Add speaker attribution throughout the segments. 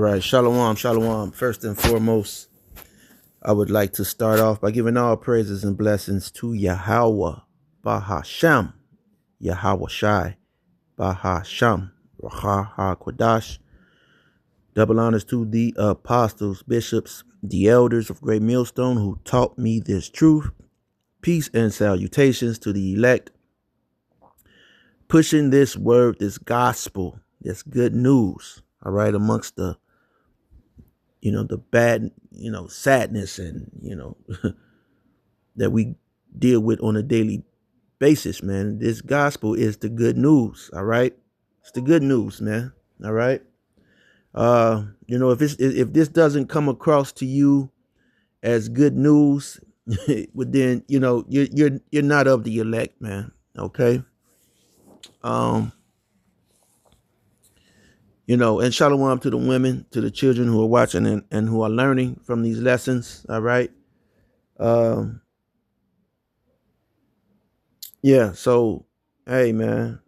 Speaker 1: right, shalom, shalom. First and foremost, I would like to start off by giving all praises and blessings to Yahweh, Bahasham, Yahweh Shai, Bahasham, Raha HaKodash. Double honors to the apostles, bishops, the elders of Great Millstone who taught me this truth. Peace and salutations to the elect, pushing this word, this gospel, this good news, all right, amongst the the bad, sadness and, that we deal with on a daily basis, man. This gospel is the good news, all right? It's the good news, man, all right? If this doesn't come across to you as good news, then, you're not of the elect, man, okay? And shalom to the women, to the children who are watching and who are learning from these lessons, all right? Yeah, so hey man,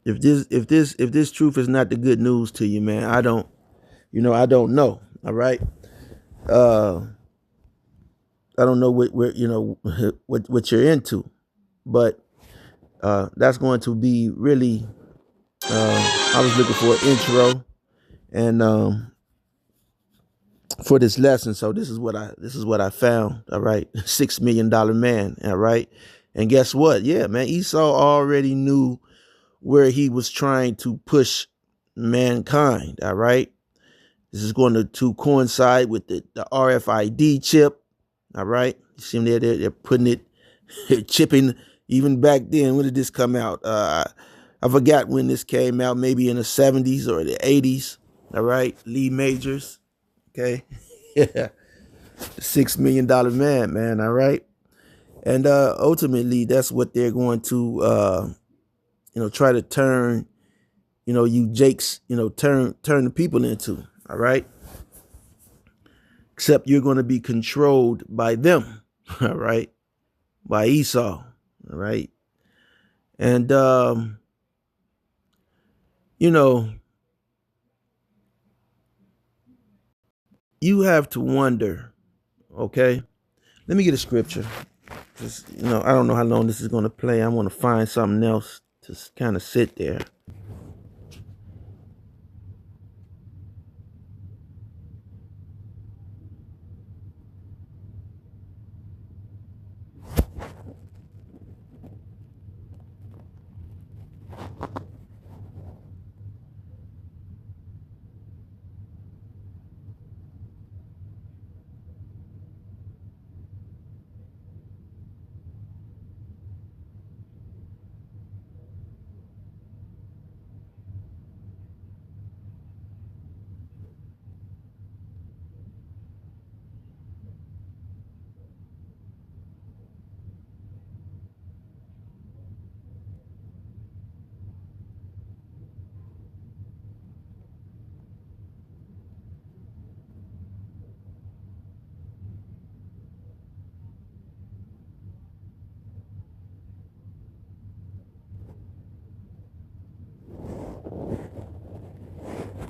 Speaker 1: if this truth is not the good news to you, man, I don't know. All right. I don't know what what you're into, but that's going to be really I was looking for an intro and for this lesson. So this is what I found. All right. $6 million man. All right. And guess what? Yeah, man, Esau already knew where he was trying to push mankind. All right. This is going to coincide with the RFID chip. All right. You see them there, they're putting it, chipping even back then. When did this come out? I forgot when this came out, maybe in the 70s or the 80s. All right. Lee Majors. Okay. Yeah. The $6 million man. All right. And ultimately, that's what they're going to, try to turn, you Jakes, turn the people into. All right. Except you're going to be controlled by them. All right. By Esau. All right. And, you have to wonder. Okay. Let me get a scripture. Just, I don't know how long this is going to play. I want to find something else to kind of sit there.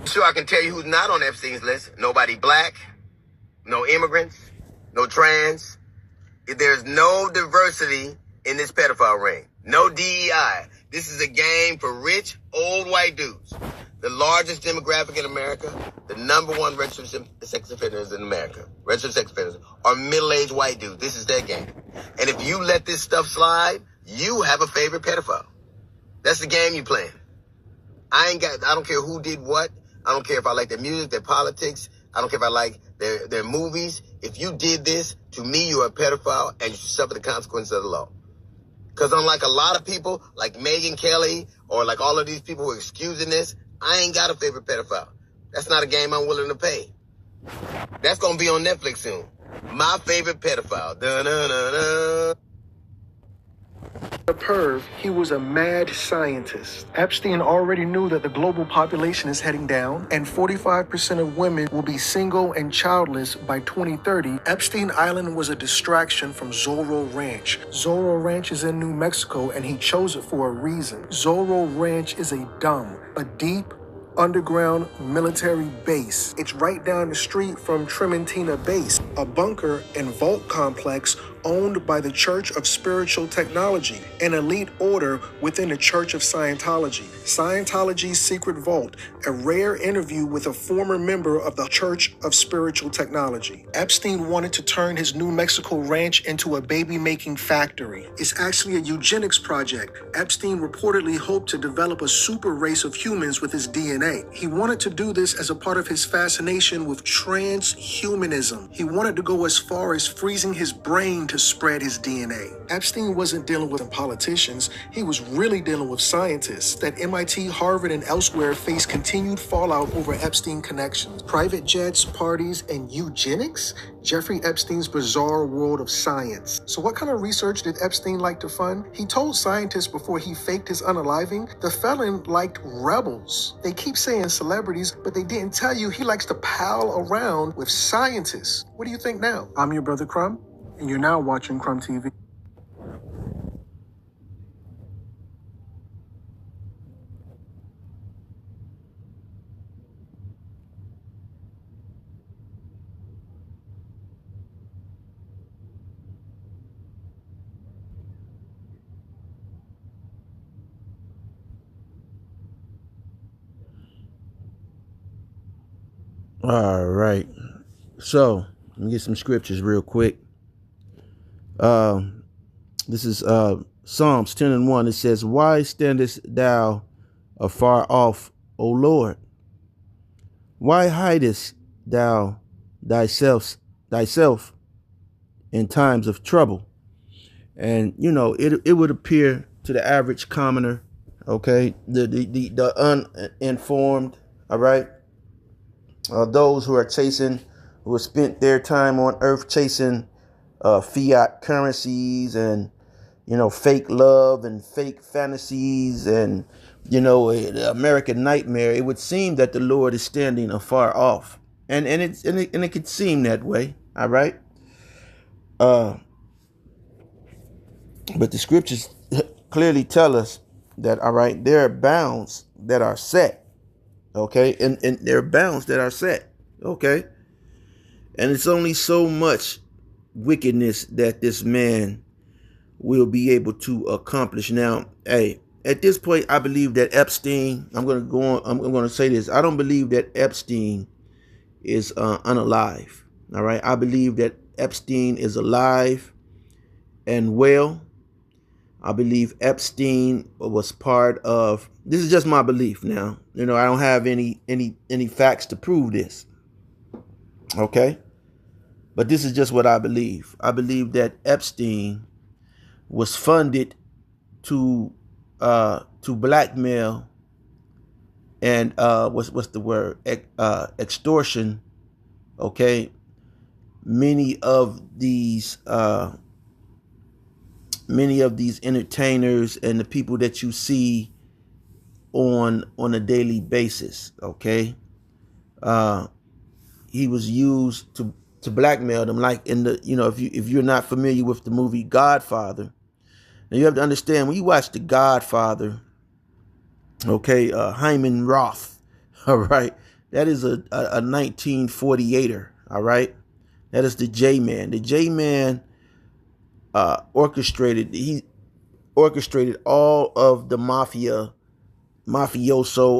Speaker 2: Sure, I can tell you who's not on Epstein's list. Nobody black, no immigrants, no trans. There's no diversity in this pedophile ring. No DEI. This is a game for rich, old white dudes. The largest demographic in America, the number one registered sex offenders in America, registered sex offenders, are middle-aged white dudes. This is their game. And if you let this stuff slide, you have a favorite pedophile. That's the game you playing. I don't care who did what. I don't care if I like their music, their politics. I don't care if I like their movies. If you did this, to me, you're a pedophile and you should suffer the consequences of the law. Because unlike a lot of people, like Megyn Kelly, or like all of these people who are excusing this, I ain't got a favorite pedophile. That's not a game I'm willing to pay. That's going to be on Netflix soon. My favorite pedophile. Da-da-da-da.
Speaker 3: A perv, he was a mad scientist. Epstein already knew that the global population is heading down and 45% of women will be single and childless by 2030. Epstein Island was a distraction from Zorro Ranch. Zorro Ranch is in New Mexico and he chose it for a reason. Zorro Ranch is a dumb, a deep, underground military base. It's right down the street from Trementina Base, a bunker and vault complex owned by the Church of Spiritual Technology, an elite order within the Church of Scientology. Scientology's Secret Vault, a rare interview with a former member of the Church of Spiritual Technology. Epstein wanted to turn his New Mexico ranch into a baby-making factory. It's actually a eugenics project. Epstein reportedly hoped to develop a super race of humans with his DNA. He wanted to do this as a part of his fascination with transhumanism. He wanted to go as far as freezing his brain to spread his DNA. Epstein wasn't dealing with politicians, he was really dealing with scientists that MIT, Harvard, and elsewhere face continued fallout over Epstein connections. Private jets, parties, and eugenics? Jeffrey Epstein's bizarre world of science. So what kind of research did Epstein like to fund? He told scientists before he faked his unaliving, the felon liked rebels. They keep saying celebrities, but they didn't tell you he likes to pal around with scientists. What do you think now? I'm your brother Crumb, and you're now watching Crumb TV.
Speaker 1: All right. So let me get some scriptures real quick. This is Psalms 10:1. It says, "Why standest thou afar off, O Lord? Why hidest thou thyself in times of trouble?" And it would appear to the average commoner, okay, the uninformed, all right, those who have spent their time on earth chasing fiat currencies and fake love and fake fantasies and the American nightmare. It would seem that the Lord is standing afar off, and it could seem that way, all right. But the scriptures clearly tell us that, all right, there are bounds that are set, okay, and there are bounds that are set, okay, and it's only so much wickedness that this man will be able to accomplish. Now, hey, at this point, I believe that Epstein, I'm going to go on, I'm going to say this. I don't believe that Epstein is unalive. All right. I believe that Epstein is alive and well. I believe Epstein was part of, this is just my belief now. I don't have any facts to prove this. Okay. But this is just what I believe. I believe that Epstein was funded to blackmail and what's the word, extortion, okay, many of these entertainers and the people that you see on a daily basis, okay. He was used to blackmail them, like in the, if you're not familiar with the movie Godfather. Now you have to understand, when you watch The Godfather, okay, Hyman Roth, all right, that is a 1948er, all right. That is the J-Man. The J-Man orchestrated all of the mafioso,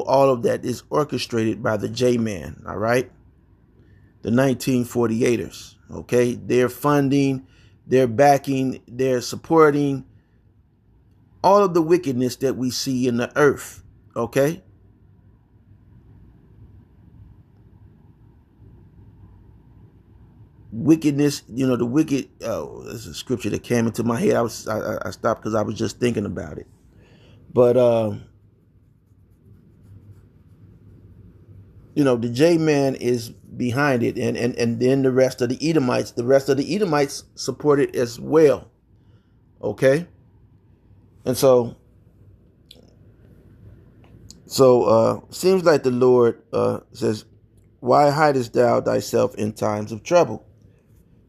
Speaker 1: all of that is orchestrated by the J-Man, all right. The 1948ers, okay, they're funding, they're backing, they're supporting all of the wickedness that we see in the earth, okay? Wickedness, the wicked, there's a scripture that came into my head. I stopped because I was just thinking about it. But, the J-Man is behind it, and then the rest of the Edomites support it as well, okay? And so seems like the Lord says, "Why hidest thou thyself in times of trouble?"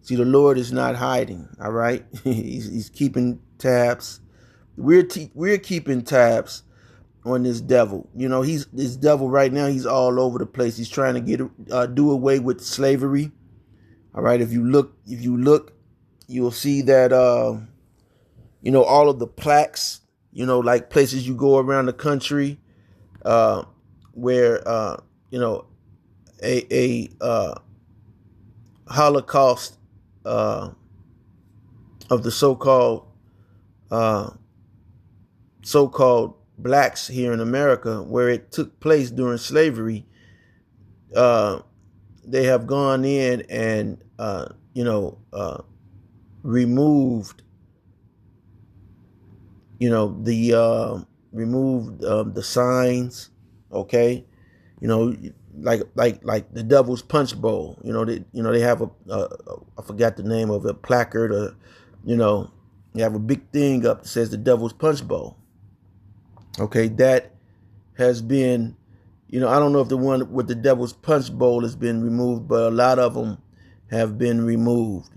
Speaker 1: See, the Lord is not hiding, all right? He's keeping tabs. We're keeping tabs on this devil. You know, he's this devil right now. He's all over the place. He's trying to get do away with slavery. All right. If you look, you'll see that you know, all of the plaques. You know, like places you go around the country uh, where you know a Holocaust uh, of the uh, so-called blacks here in America, where it took place during slavery. Uh, they have gone in and you know removed you know the signs, okay, you know, like the Devil's Punch Bowl. They have a I forgot the name of it, placard, or you know, they have a big thing up that says the Devil's Punch Bowl. Okay, that has been, you know, I don't know if the one with the Devil's Punch Bowl has been removed, but a lot of them have been removed.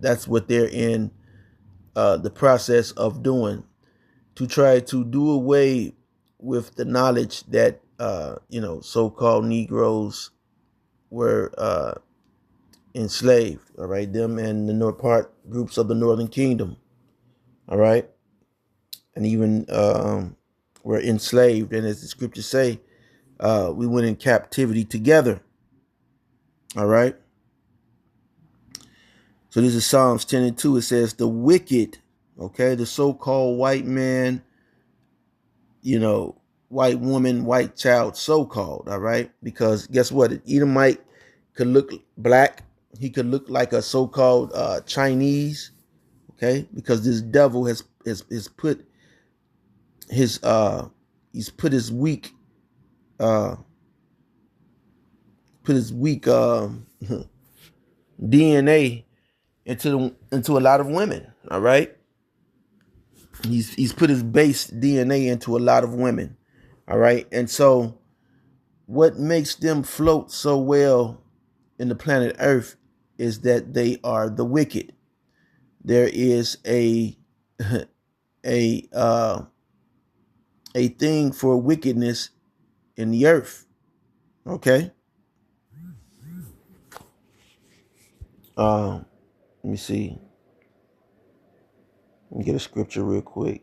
Speaker 1: That's what they're in the process of doing, to try to do away with the knowledge that you know, so-called Negroes were enslaved. All right, them and the North part groups of the Northern Kingdom. All right, and even were enslaved, and as the scriptures say, we went in captivity together. All right. So this is Psalms 10 and 2. It says, the wicked, okay, the so-called white man, you know, white woman, white child, so-called, all right? Because guess what? An Edomite could look black. He could look like a so-called Chinese, okay? Because this devil has put his he's uh put his weak DNA into a lot of women, all right? He's put his base DNA into a lot of women, all right? And so what makes them float so well in the planet Earth is that they are the wicked. There is a a thing for wickedness in the earth. Okay. Let me see. Let me get a scripture real quick.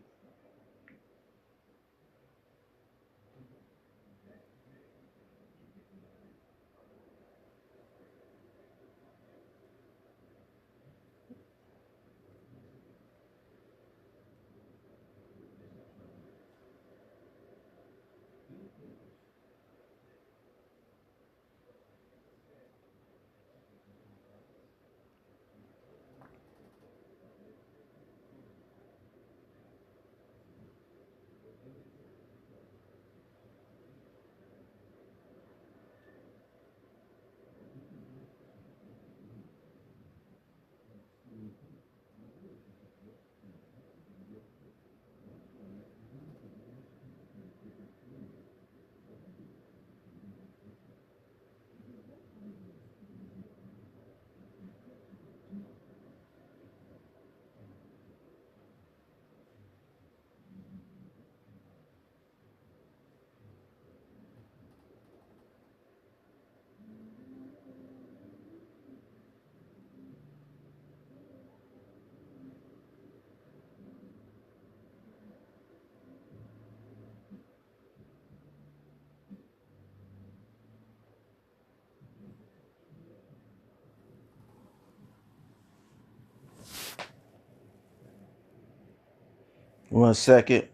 Speaker 1: One second.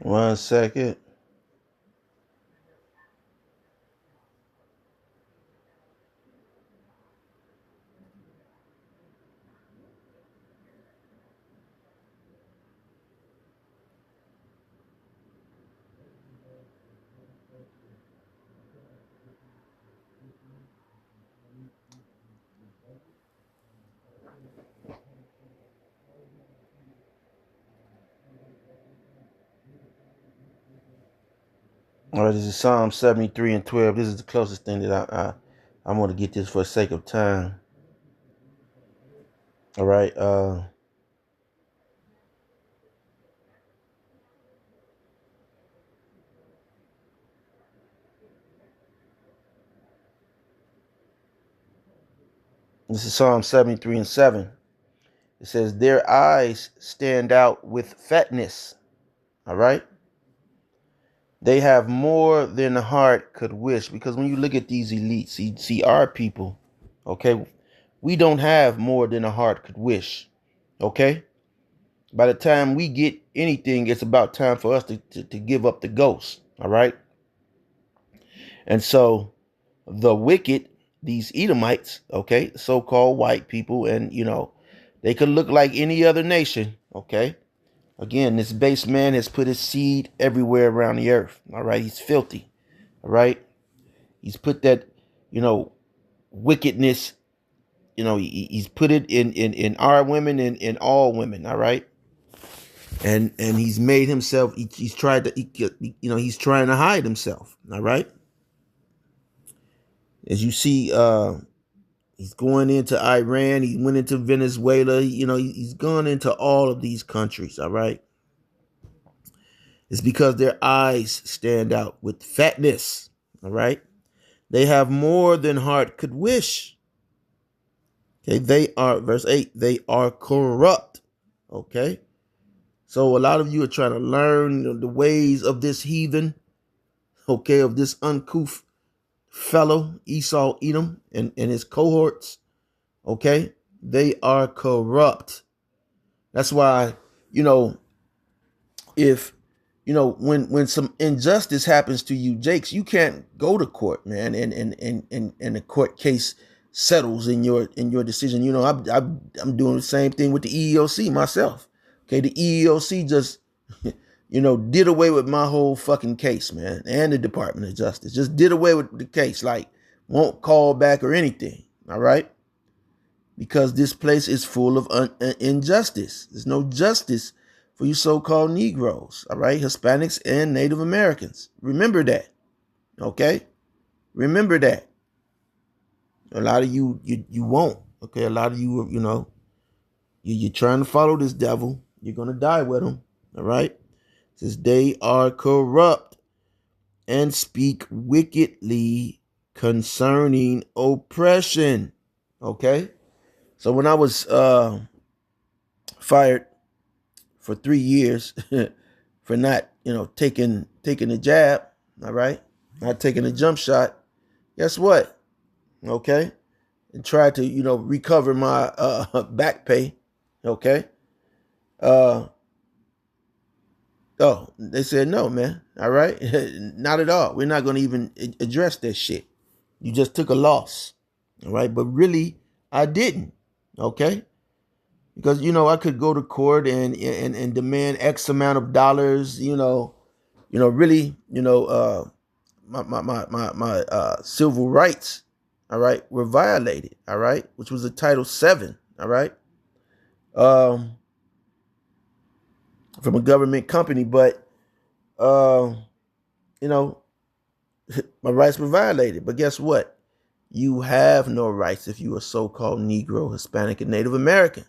Speaker 1: One second. All right, this is Psalm 73 and 12. This is the closest thing that I'm going to get this for the sake of time. All right. This is Psalm 73 and 7. It says, their eyes stand out with fatness. All right. They have more than the heart could wish. Because when you look at these elites, you see our people, okay, we don't have more than a heart could wish. Okay. By the time we get anything, it's about time for us to give up the ghost. All right. And so the wicked, these Edomites, okay, so-called white people, and they could look like any other nation, okay. Again, this base man has put his seed everywhere around the earth. All right, he's filthy. All right, he's put that, wickedness. He's put it in our women and in all women. All right, and he's made himself. He's tried to, he's trying to hide himself. All right, as you see, he's going into Iran. He went into Venezuela. He's gone into all of these countries. All right. It's because their eyes stand out with fatness. All right. They have more than heart could wish. Okay. They are, verse 8, they are corrupt. Okay. So a lot of you are trying to learn the ways of this heathen. Okay. Of this uncouth fellow, Esau, Edom, and his cohorts. Okay. They are corrupt. That's why, if when some injustice happens to you, Jakes, you can't go to court, man, and the court case settles in your decision. I'm doing the same thing with the EEOC myself. Okay, the EEOC just did away with my whole fucking case, man, and the Department of Justice just did away with the case, like won't call back or anything. All right. Because this place is full of injustice. There's no justice for you so-called Negroes, all right? Hispanics and Native Americans. Remember that, okay? Remember that. A lot of you won't, okay? A lot of you, you're trying to follow this devil. You're going to die with him, all right? It says they are corrupt and speak wickedly concerning oppression, okay? So when I was fired for 3 years for not, taking the jab, all right, not taking a jump shot, guess what? Okay, and tried to, recover my back pay. Okay. Oh, they said no, man. All right, not at all. We're not going to even address that shit. You just took a loss. All right, but really, I didn't. Okay. Because I could go to court and demand X amount of dollars. Really, my civil rights, all right, were violated. All right, which was a Title VII. All right, from a government company, but you know, my rights were violated. But guess what? You have no rights if you are so-called Negro, Hispanic, and Native American.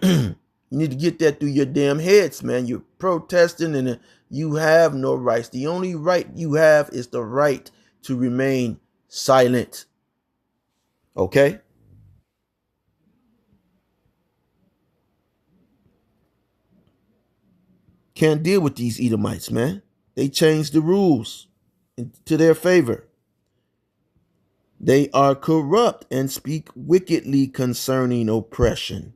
Speaker 1: You need to get that through your damn heads, man. You're protesting and you have no rights. The only right you have is the right to remain silent. Okay? Can't deal with these Edomites, man. They changed the rules to their favor. They are corrupt and speak wickedly concerning oppression.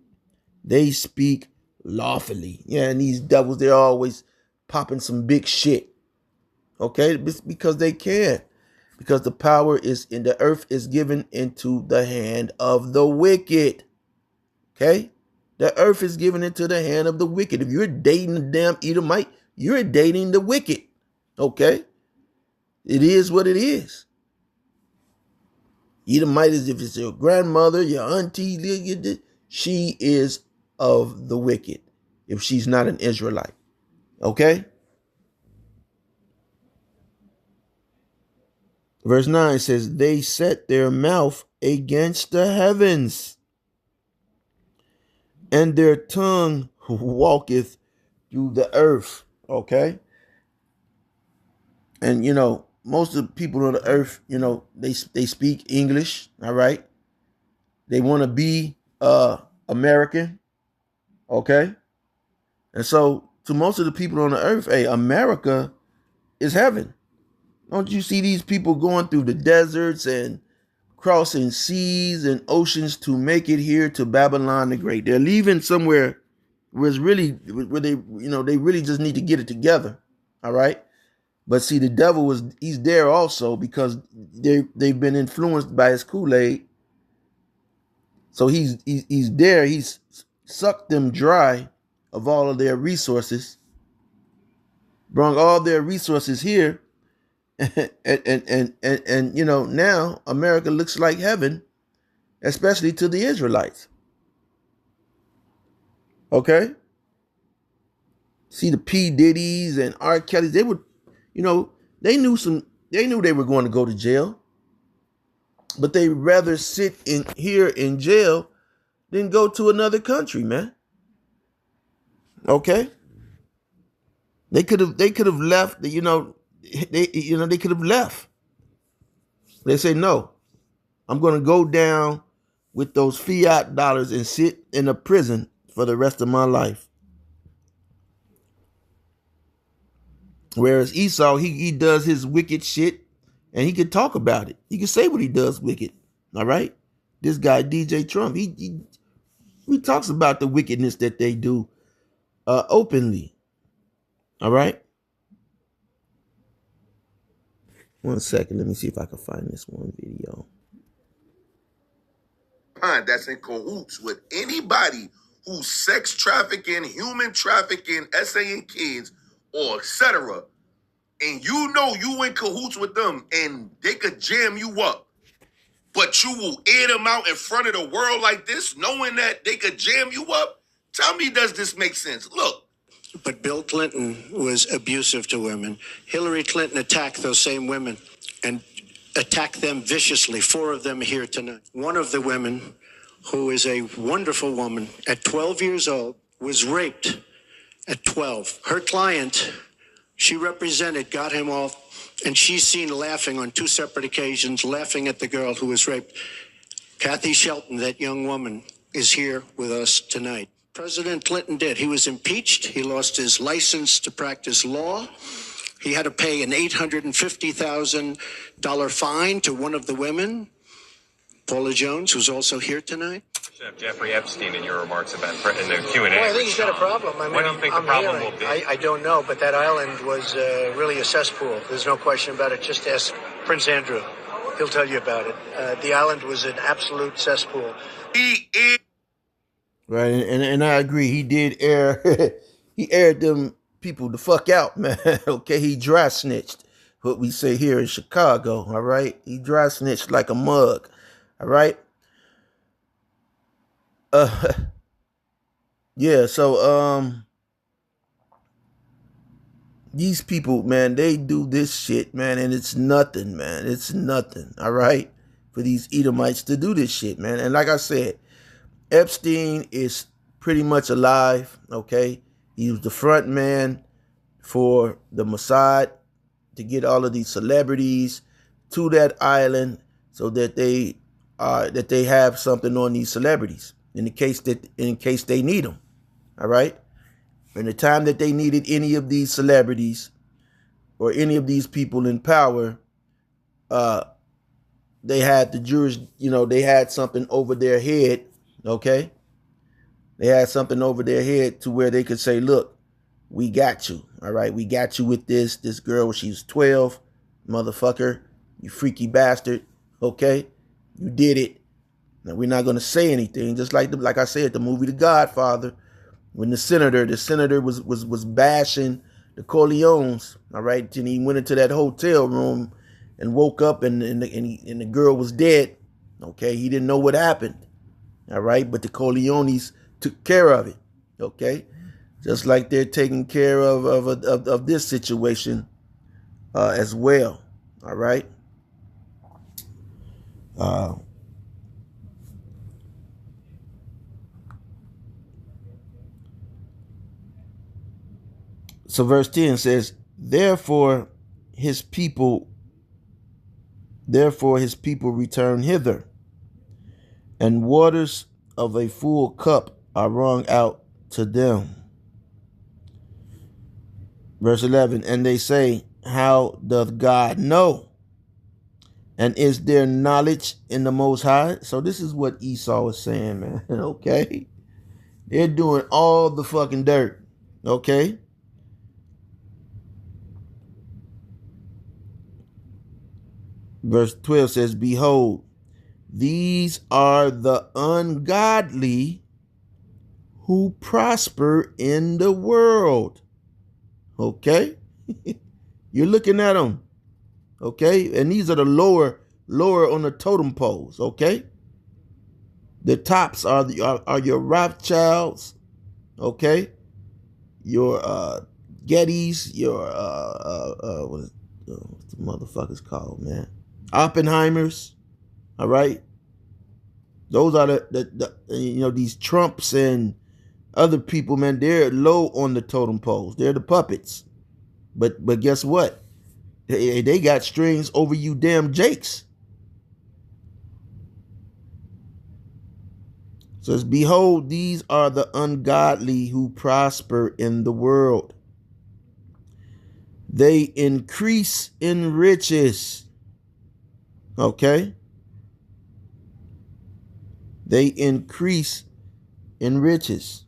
Speaker 1: They speak lawfully. Yeah, and these devils, they're always popping some big shit. Okay? It's because they can. Because the power is in the earth is given into the hand of the wicked. Okay? The earth is given into the hand of the wicked. If you're dating the damn Edomite, you're dating the wicked. Okay? It is what it is. Edomite is if it's your grandmother, your auntie, she is of the wicked. If she's not an Israelite. Okay? Verse 9 says, they set their mouth against the heavens, and their tongue walketh through the earth. Okay? And most of the people on the earth, they speak English, all right? They want to be American, okay? And so to most of the people on the earth, hey, America is heaven. Don't you see these people going through the deserts and crossing seas and oceans to make it here to Babylon the Great? They're leaving somewhere where they really just need to get it together. All right. But see, the devil he's there also because they've been influenced by his Kool-Aid. So he's there. He's sucked them dry of all of their resources, brought all their resources here, and now America looks like heaven, especially to the Israelites. Okay, see the P. Diddy's and R. Kelly's. They would, they knew they were going to go to jail, but they rather sit here in jail than go to another country, man. Okay, they could have left. They could have left. They say no. I'm going to go down with those fiat dollars and sit in a prison for the rest of my life. Whereas Esau, he does his wicked shit and he can talk about it. He can say what he does wicked. All right. This guy, DJ Trump, he talks about the wickedness that they do openly. All right. 1 second. Let me see if I can find this one video.
Speaker 4: That's in cahoots with anybody who's sex trafficking, human trafficking, SAing kids, or etc. And you in cahoots with them and they could jam you up. But you will air them out in front of the world like this, knowing that they could jam you up? Tell me, does this make sense? Look.
Speaker 5: But Bill Clinton was abusive to women. Hillary Clinton attacked those same women and attacked them viciously. 4 of them here tonight. One of the women, who is a wonderful woman, at 12 years old, was raped at 12. Her client, she represented, got him off, and she's seen laughing on 2 separate occasions, laughing at the girl who was raped. Kathy Shelton, that young woman, is here with us tonight. President Clinton did. He was impeached. He lost his license to practice law. He had to pay an $850,000 fine to one of the women, Paula Jones, who's also here tonight.
Speaker 6: Jeffrey Epstein in your remarks about in the Q&A.
Speaker 5: Well, I think he's got a problem. I mean,
Speaker 6: what do you think the problem will be?
Speaker 5: I don't know, but that island was really a cesspool. There's no question about it. Just ask Prince Andrew. He'll tell you about it. The island was an absolute cesspool.
Speaker 1: Right, and I agree. He did air, he aired them people the fuck out, man. Okay, he dry snitched, what we say here in Chicago. All right, he dry snitched like a mug. All right. Yeah. So these people, man, they do this shit, man, and it's nothing, man. It's nothing. All right, for these Edomites to do this shit, man. And like I said, Epstein is pretty much alive, okay? He was the front man for the Mossad to get all of these celebrities to that island so that they have something on these celebrities in case they need them, all right? In the time that they needed any of these celebrities or any of these people in power, they had the Jewish, they had something over their head. Okay, they had something over their head to where they could say, look, we got you. All right, we got you with this girl. She's 12, motherfucker, you freaky bastard. Okay, you did it. Now we're not going to say anything. Just like I said, the movie The Godfather, when the senator was bashing the Corleones. All right, and he went into that hotel room and woke up and the girl was dead. Okay, he didn't know what happened. All right, but the Corleones took care of it. Okay, just like they're taking care of this situation as well. All right. So verse 10 says, Therefore his people return hither, and waters of a full cup are wrung out to them. Verse 11, and they say, How doth God know? And is there knowledge in the Most High? So this is what Esau is saying, man. Okay. They're doing all the fucking dirt. Okay. Verse 12 says, Behold, these are the ungodly who prosper in the world. Okay. You're looking at them. Okay. And these are the lower on the totem poles. Okay. The tops are your Rothschilds. Okay. Your Gettys, your what's the motherfuckers called, man? Oppenheimers. All right. Those are the these Trumps and other people, man. They're low on the totem poles. They're the puppets. But guess what? They got strings over you damn Jakes. So it says, Behold, these are the ungodly who prosper in the world. They increase in riches. Okay? They increase in riches.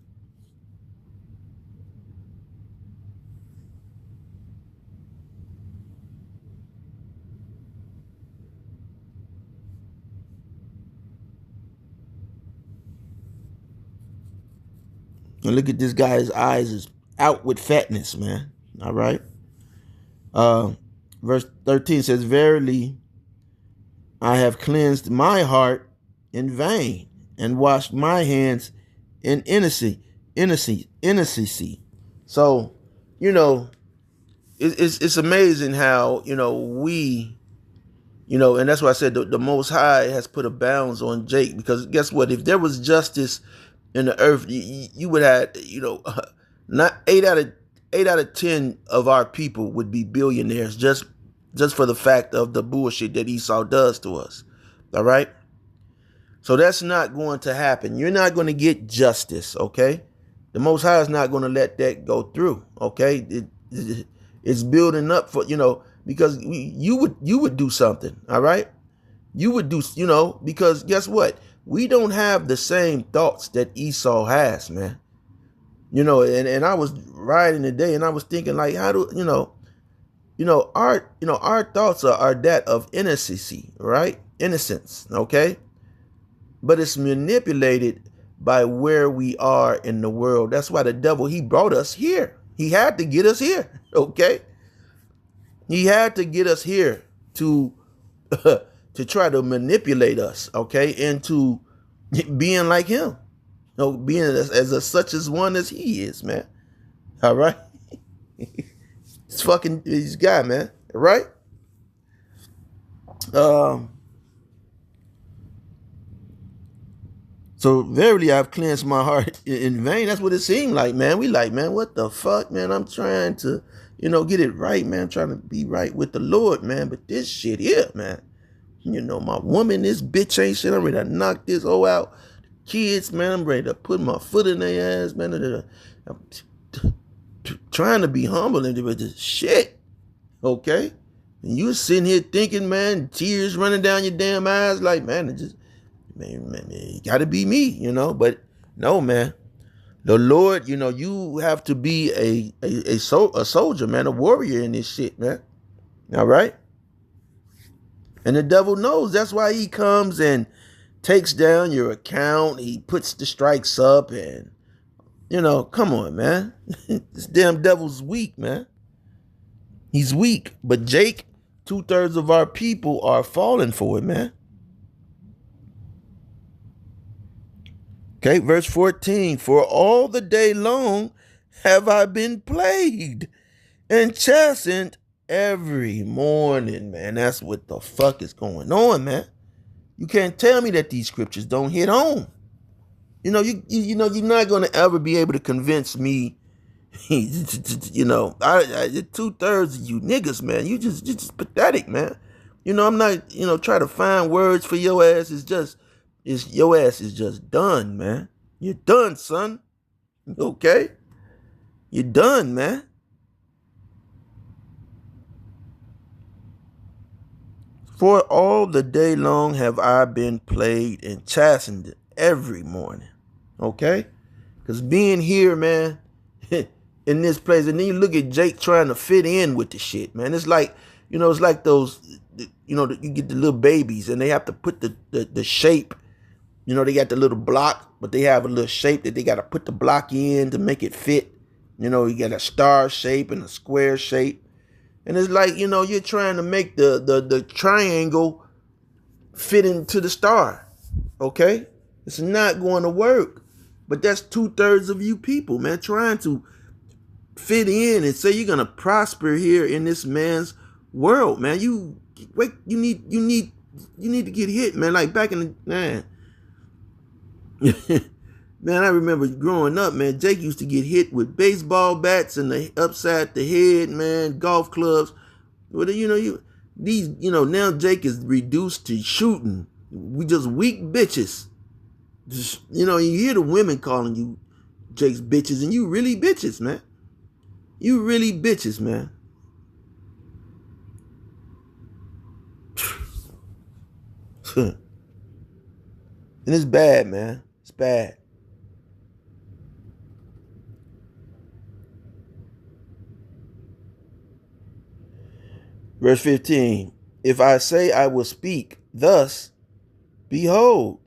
Speaker 1: And look at this guy's eyes is out with fatness, man. All right. Verse 13 says, Verily, I have cleansed my heart in vain and washed my hands in innocency. So, it's amazing how, we, and that's why I said the Most High has put a bounds on Jake, because guess what? If there was justice in the earth, you would have, not 8 out of 10 of our people would be billionaires just for the fact of the bullshit that Esau does to us. All right. So that's not going to happen. You're not going to get justice. Okay. The Most High is not going to let that go through. Okay. It's building up for, because you would do something. All right. You would do, because guess what? We don't have the same thoughts that Esau has, man. And I was riding today and I was thinking, like, how do, our thoughts are that of innocency, right? Innocence, okay? But it's manipulated by where we are in the world. That's why the devil, he brought us here. He had to get us here, okay? He had to get us here to to try to manipulate us, okay, into being like him, being as such as one as he is, man. All right, it's fucking this guy, man. All right. So verily I've cleansed my heart in vain. That's what it seemed like, man. We like, man, what the fuck, man? I'm trying to, get it right, man. I'm trying to be right with the Lord, man. But this shit here, man. My woman, this bitch ain't shit. I'm ready to knock this hoe out. Kids, man, I'm ready to put my foot in their ass, man. I'm trying to be humble and do this shit, okay? And you sitting here thinking, man, tears running down your damn eyes, like, man, it gotta be me, But no, man. The Lord, you have to be a soldier, man, a warrior in this shit, man. All right? And the devil knows. That's why he comes and takes down your account. He puts the strikes up and, come on, man. This damn devil's weak, man. He's weak. But Jake, 2/3 of our people are falling for it, man. Okay, verse 14. For all the day long have I been plagued and chastened every morning, man. That's what the fuck is going on, man. You can't tell me that these scriptures don't hit home. You know, you know, you're not going to ever be able to convince me. You know, 2/3 of you niggas, man, you just pathetic, man. You know, I'm not, you know, try to find words for your ass. Your ass is just done, man. You're done, son. Okay, you're done, man. For all the day long have I been plagued and chastened every morning. Okay? Because being here, man, in this place, and then you look at Jake trying to fit in with the shit, man. It's like, you know, it's like those, you know, you get the little babies and they have to put the shape, you know, they got the little block, but they have a little shape that they got to put the block in to make it fit. You know, you got a star shape and a square shape. And it's like, you know, you're trying to make the triangle fit into the star. Okay? It's not going to work. But that's 2/3 of you people, man, trying to fit in and say you're going to prosper here in this man's world, man. You need to get hit, man. Like back in the, man. Man, I remember growing up, man, Jake used to get hit with baseball bats and the upside the head, man, golf clubs. Well, you know, now Jake is reduced to shooting. We just weak bitches. Just, you know, you hear the women calling you Jake's bitches, and you really bitches, man. You really bitches, man. And it's bad, man. It's bad. Verse 15, if I say I will speak thus, behold,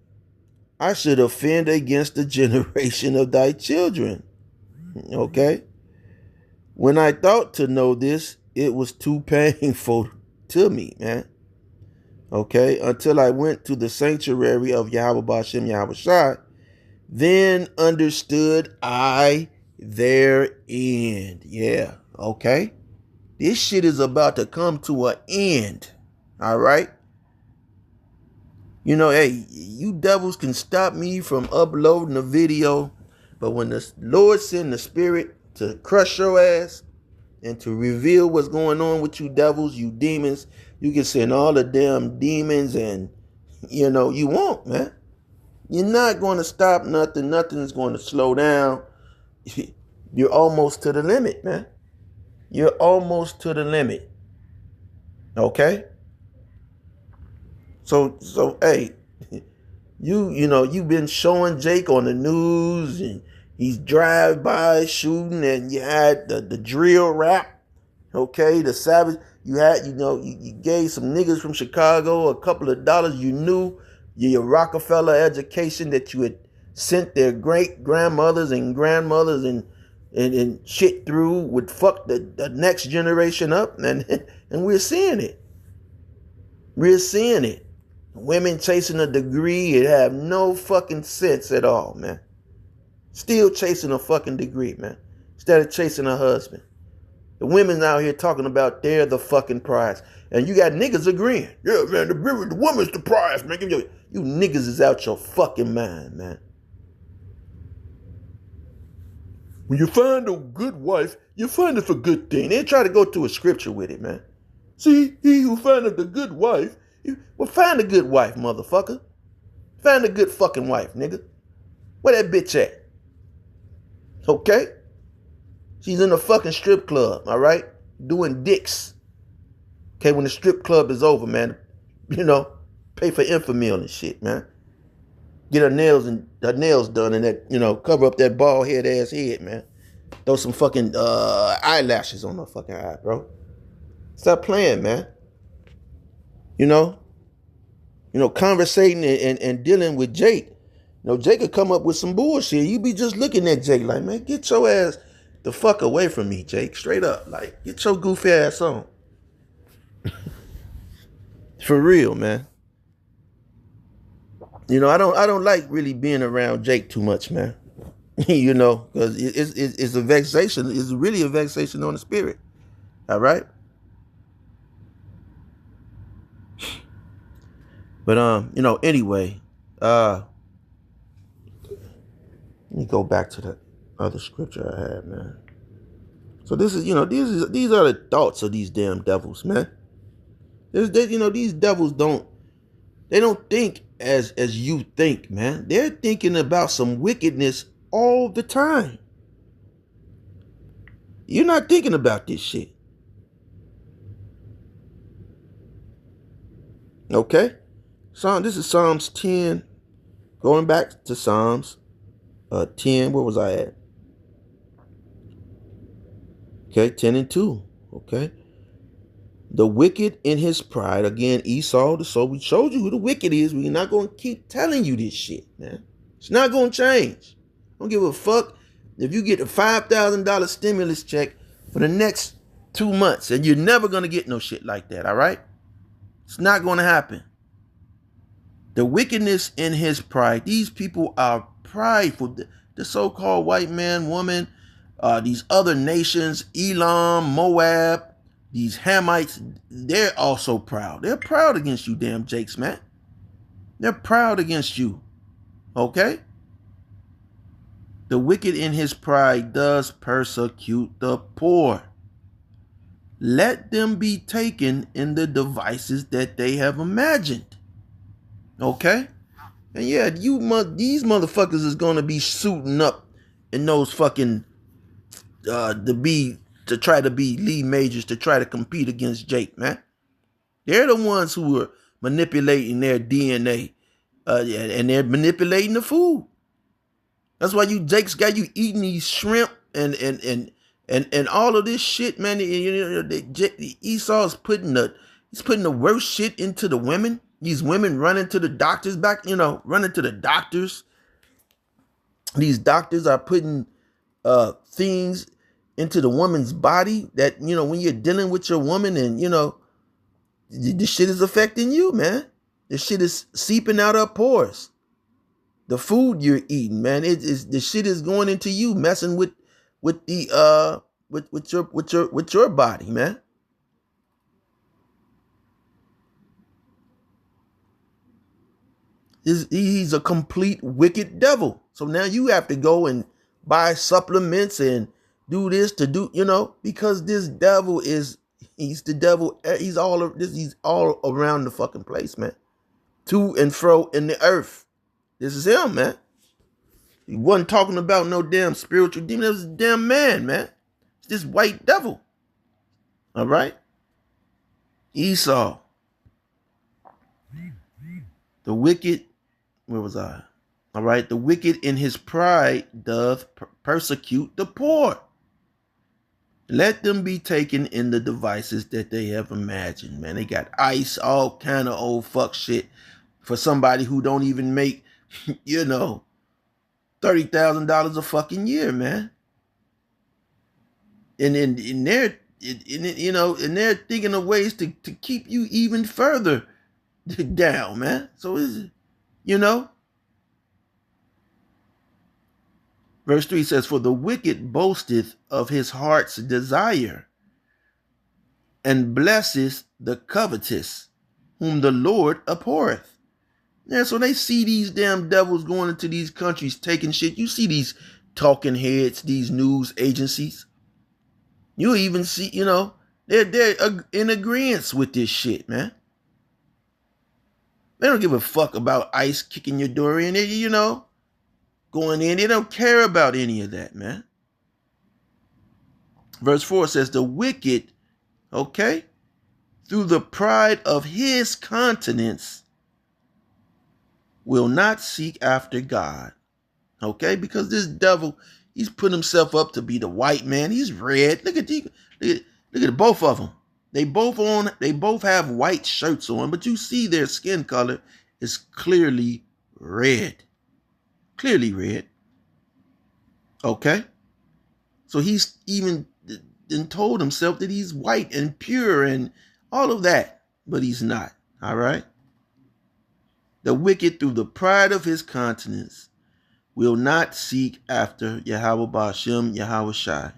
Speaker 1: I should offend against the generation of thy children. Okay? When I thought to know this, it was too painful to me, man. Okay? Until I went to the sanctuary of Yahweh Ba'ashem Yahweh Shai, then understood I their end. Yeah, okay? This shit is about to come to an end. All right? You know, hey, you devils can stop me from uploading a video, but when the Lord send the Spirit to crush your ass and to reveal what's going on with you devils, you demons, you can send all the damn demons and, you know, you won't, man. You're not going to stop nothing. Nothing's going to slow down. You're almost to the limit, man. You're almost to the limit. Okay? So hey, you know, you've been showing Jake on the news and he's drive-by shooting, and you had the drill rap, okay, the savage. You had, you know, you gave some niggas from Chicago a couple of dollars. You knew your Rockefeller education that you had sent their great grandmothers and grandmothers and shit through would fuck the next generation up, and we're seeing it. We're seeing it. Women chasing a degree, it have no fucking sense at all, man. Still chasing a fucking degree, man. Instead of chasing a husband. The women out here talking about they're the fucking prize. And you got niggas agreeing. Yeah, man, the woman's the prize, man. You niggas is out your fucking mind, man. When you find a good wife, you find it for good thing. They try to go to a scripture with it, man. See, he who findeth a good wife, well, find a good wife, motherfucker. Find a good fucking wife, nigga. Where that bitch at? Okay? She's in a fucking strip club, all right? Doing dicks. Okay, when the strip club is over, man, you know, pay for Infamil and shit, man. Get her nails done and that, you know, cover up that bald head ass head, man. Throw some fucking eyelashes on her fucking eye, bro. Stop playing, man. You know, conversating and dealing with Jake. You know, Jake could come up with some bullshit. You be just looking at Jake like, man, get your ass the fuck away from me, Jake. Straight up. Like, get your goofy ass on. For real, man. You know, I don't like really being around Jake too much, man. You know, because it's a vexation. It's really a vexation on the spirit. All right? But anyway, let me go back to the other scripture I had, man. So this is, these are the thoughts of these damn devils, man. These devils don't think as you think, man. They're thinking about some wickedness all the time. You're not thinking about this shit. Okay? This is Psalms 10. Going back to Psalms 10. Where was I at? Okay, 10 and 2. Okay. The wicked in his pride. Again, Esau. So we showed you who the wicked is. We're not going to keep telling you this shit, man. It's not going to change. I don't give a fuck if you get a $5,000 stimulus check for the next 2 months and you're never going to get no shit like that, all right? It's not going to happen. The wickedness in his pride. These people are prideful. The so-called white man, woman, these other nations, Elam, Moab, these Hamites, they're also proud. They're proud against you, damn Jakes, man. They're proud against you. Okay? The wicked in his pride does persecute the poor. Let them be taken in the devices that they have imagined. Okay? And yeah, these motherfuckers is gonna be suiting up in those fucking to try to be lead majors to try to compete against Jake, man. They're the ones who are manipulating their DNA, and they're manipulating the food. That's why Jake's got you eating these shrimp and all of this shit, man. Esau's putting the worst shit into the women. These women running to the doctors running to the doctors. These doctors are putting things into the woman's body that, when you're dealing with your woman and, this shit is affecting you, man. This shit is seeping out her pores. The food you're eating, man, the shit is going into you, messing with the with your body, man. He's a complete wicked devil. So now you have to go and buy supplements and do this to do, because this devil he's the devil. He's all around the fucking place, man. To and fro in the earth. This is him, man. He wasn't talking about no damn spiritual demon. It was a damn man, man. It's this white devil. All right? Esau. The wicked, where was I? All right? The wicked in his pride doth persecute the poor. Let them be taken in the devices that they have imagined, man. They got ICE, all kind of old fuck shit for somebody who don't even make, $30,000 a fucking year, man. And they're thinking of ways to keep you even further down, man. So Verse 3 says, for the wicked boasteth of his heart's desire, and blesses the covetous, whom the Lord abhorreth. Yeah, so they see these damn devils going into these countries taking shit. You see these talking heads, these news agencies. You even see, they're in agreement with this shit, man. They don't give a fuck about ICE kicking your door in, going in. They don't care about any of that, man. Verse 4 says, the wicked, okay, through the pride of his countenance, will not seek after God. Okay? Because this devil, he's put himself up to be the white man. He's red. Look at both of them. They both have white shirts on, but you see their skin color is clearly red. Clearly red. Okay? So he's even told himself that he's white and pure and all of that, but he's not. All right? The wicked, through the pride of his countenance, will not seek after Yahweh Ba'ashem, Yahweh Shai.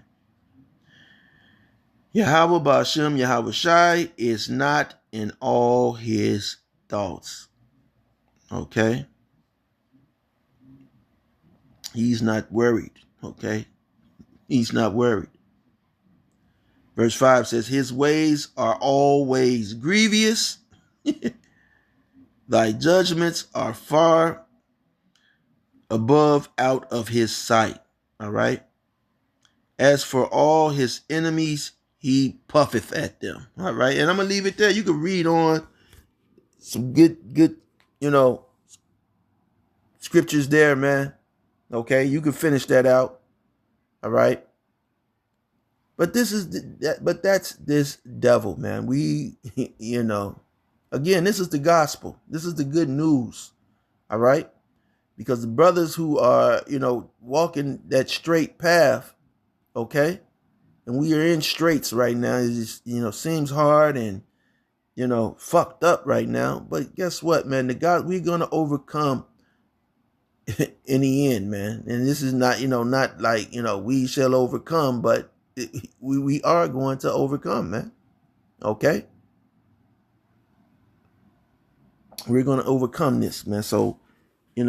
Speaker 1: Yahweh Ba'ashem, Yahweh Shai is not in all his thoughts. Okay. He's not worried. Okay. He's not worried. Verse 5 says, his ways are always grievous. Thy judgments are far above out of his sight. All right. As for all his enemies, he puffeth at them. All right. And I'm going to leave it there. You can read on some good, scriptures there, man. Okay. You can finish that out. All right. But that's this devil, man. We, again, this is the gospel. This is the good news. All right. Because the brothers who are, walking that straight path, okay, and we are in straits right now. It just, seems hard and, fucked up right now. But guess what, man? We're gonna overcome in the end, man. And this is not, not like, we shall overcome, but we are going to overcome, man. Okay, we're gonna overcome this, man. So, with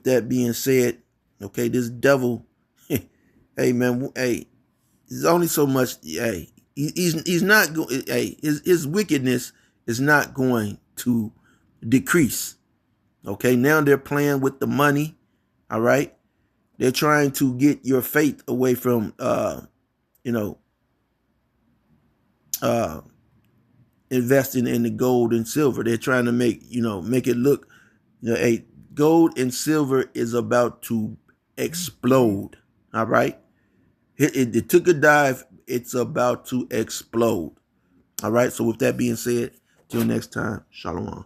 Speaker 1: that being said, okay, this devil, hey, man, hey, there's only so much. Hey, he's not going. Hey, his wickedness is not going to decrease. Okay, now they're playing with the money. All right, they're trying to get your faith away from, investing in the gold and silver. They're trying to make it look, hey, gold and silver is about to explode. All right. It took a dive. It's about to explode. All right. So with that being said, till next time, shalom.